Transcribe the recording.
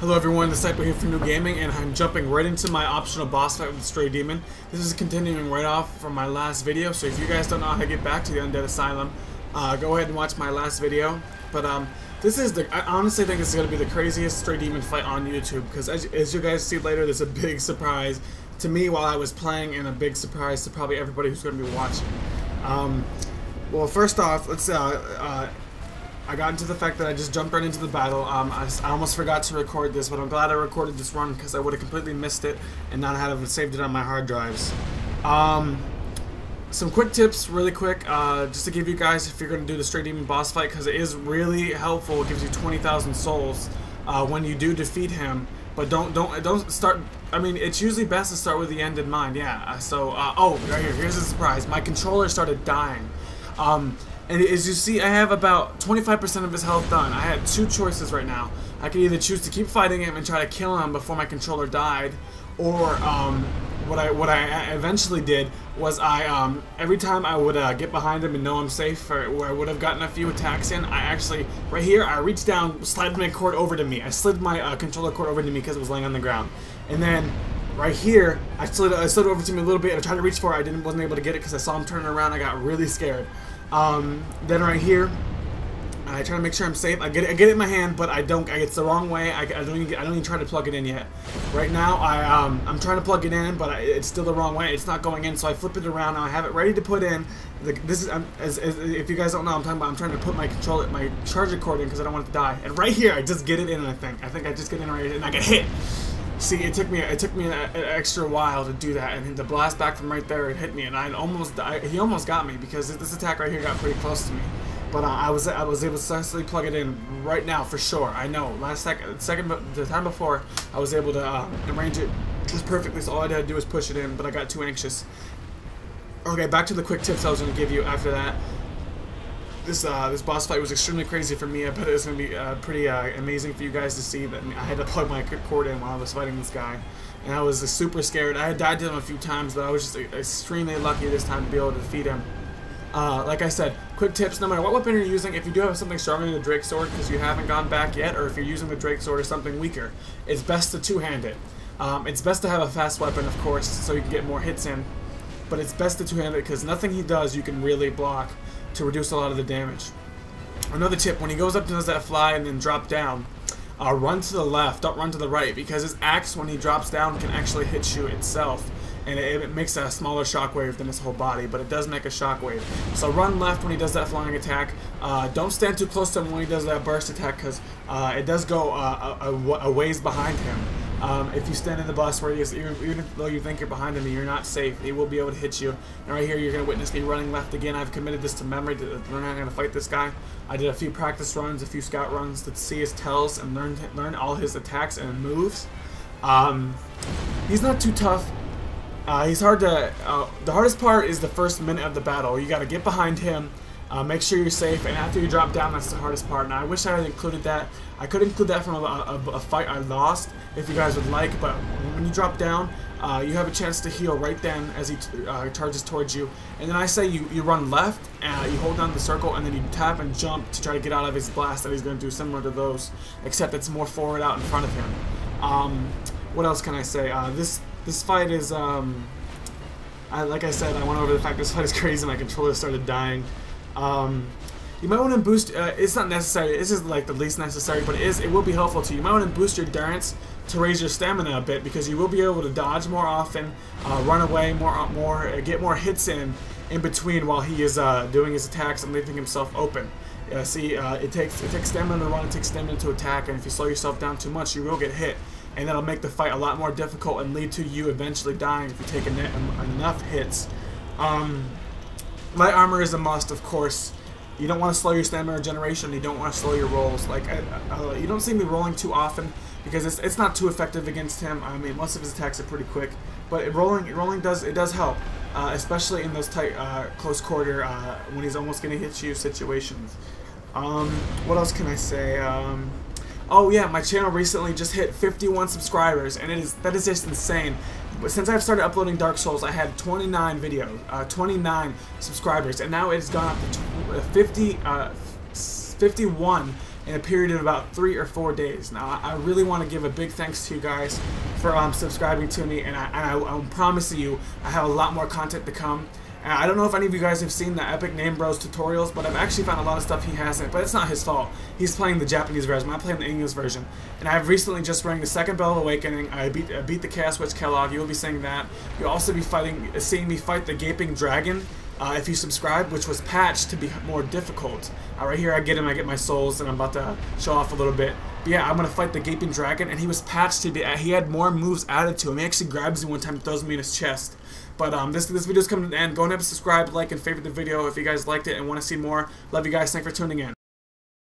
Hello everyone, Disciple here from New Gaming, and I'm jumping right into my optional boss fight with the Stray Demon. This is continuing right off from my last video, so if you guys don't know how to get back to the Undead Asylum, go ahead and watch my last video. But I honestly think this is going to be the craziest Stray Demon fight on YouTube, because as you guys see later, there's a big surprise to me while I was playing, and a big surprise to probably everybody who's going to be watching. Well, first off, let's I got into the fact that I just jumped right into the battle. I almost forgot to record this, but I'm glad I recorded this run because I would have completely missed it and not have saved it on my hard drives. Some quick tips, really quick, just to give you guys if you're going to do the Stray Demon boss fight, because it is really helpful. It gives you 20,000 souls when you do defeat him. But don't start. I mean, it's usually best to start with the end in mind. Yeah. Oh, right here. Here's a surprise. My controller started dying. And as you see, I have about 25% of his health done. I had two choices right now. I could either choose to keep fighting him and try to kill him before my controller died, or what I eventually did was every time I would get behind him and know I'm safe, or where I would have gotten a few attacks in, I actually, right here, I reached down, slid my cord over to me. I slid my controller cord over to me because it was laying on the ground. And then right here, I slid over to me a little bit. I tried to reach for it. I wasn't able to get it because I saw him turning around. I got really scared. Then right here, I try to make sure I'm safe. I get it in my hand, but it's the wrong way. I don't even try to plug it in yet. Right now, I'm trying to plug it in, but it's still the wrong way. It's not going in, so I flip it around. Now I have it ready to put in. If you guys don't know, I'm trying to put my charger cord in because I don't want it to die. And right here, I just get it in. I think I just get in right here, and I get hit. See, it took me an extra while to do that, and the blast back from right there, it hit me, and he almost got me because this attack right here got pretty close to me. But I was able to successfully plug it in right now for sure. I know. The time before, I was able to arrange it just perfectly. So all I had to do was push it in, but I got too anxious. Okay, back to the quick tips I was going to give you after that. This boss fight was extremely crazy for me. I bet it was going to be pretty amazing for you guys to see. That I had to plug my cord in while I was fighting this guy, and I was super scared. I had died to him a few times, but I was just extremely lucky this time to be able to defeat him. Like I said, quick tips, no matter what weapon you're using, if you do have something stronger than the Drake Sword because you haven't gone back yet, or if you're using the Drake Sword or something weaker, it's best to two-hand it. It's best to have a fast weapon, of course, so you can get more hits in, but it's best to two-hand it because nothing he does you can really block to reduce a lot of the damage. Another tip, when he goes up and does that fly and then drop down, run to the left, don't run to the right, because his axe, when he drops down, can actually hit you itself. And it makes a smaller shockwave than his whole body, but it does make a shockwave. So run left when he does that flying attack. Don't stand too close to him when he does that burst attack, because it does go a ways behind him. If you stand in the bus where he is, even though you think you're behind him, you're not safe. He will be able to hit you. And right here, you're going to witness me running left again. I've committed this to memory to learn how to fight this guy. I did a few practice runs, a few scout runs to see his tells and learn all his attacks and moves. He's not too tough. He's hard to. The hardest part is the first minute of the battle. You got to get behind him, make sure you're safe, and after you drop down, that's the hardest part. Now, I wish I had included that. I could include that from a fight I lost, if you guys would like. But when you drop down, you have a chance to heal right then as he charges towards you. And then I say you run left, you hold down the circle, and then you tap and jump to try to get out of his blast that he's going to do, similar to those, except it's more forward out in front of him. What else can I say? This fight is, like I said, I went over the fact this fight is crazy. My controller started dying. You might want to boost, it's not necessary, this is like the least necessary, but it will be helpful to you. You might want to boost your endurance to raise your stamina a bit, because you will be able to dodge more often, run away more, get more hits in between while he is doing his attacks and leaving himself open. See, it takes stamina to run, it takes stamina to attack, and if you slow yourself down too much, you will get hit. And that'll make the fight a lot more difficult and lead to you eventually dying if you take enough hits. Light armor is a must, of course. You don't want to slow your stamina regeneration. You don't want to slow your rolls. Like you don't see me rolling too often because it's not too effective against him. I mean, most of his attacks are pretty quick, but rolling does help, especially in those tight, close quarter when he's almost going to hit you situations. What else can I say? Oh yeah, my channel recently just hit 51 subscribers, and that is just insane. But since I've started uploading Dark Souls, I had 29 subscribers, and now it's gone up to 51 in a period of about 3 or 4 days. Now, I really want to give a big thanks to you guys for subscribing to me, and I'm promising you I have a lot more content to come. I don't know if any of you guys have seen the Epic Name Bros tutorials, but I've actually found a lot of stuff he hasn't, but it's not his fault. He's playing the Japanese version, I'm playing the English version. And I've recently just rang the second Bell of Awakening. I beat the Chaos Witch Kellogg. You'll be seeing that. You'll also be seeing me fight the Gaping Dragon if you subscribe, which was patched to be more difficult. Right here I get him, I get my souls, and I'm about to show off a little bit. But yeah, I'm going to fight the Gaping Dragon, and he was patched to be, he had more moves added to him. He actually grabs me one time and throws me in his chest. But this video is coming to an end. Go ahead and subscribe, like, and favorite the video if you guys liked it and want to see more. Love you guys. Thanks for tuning in.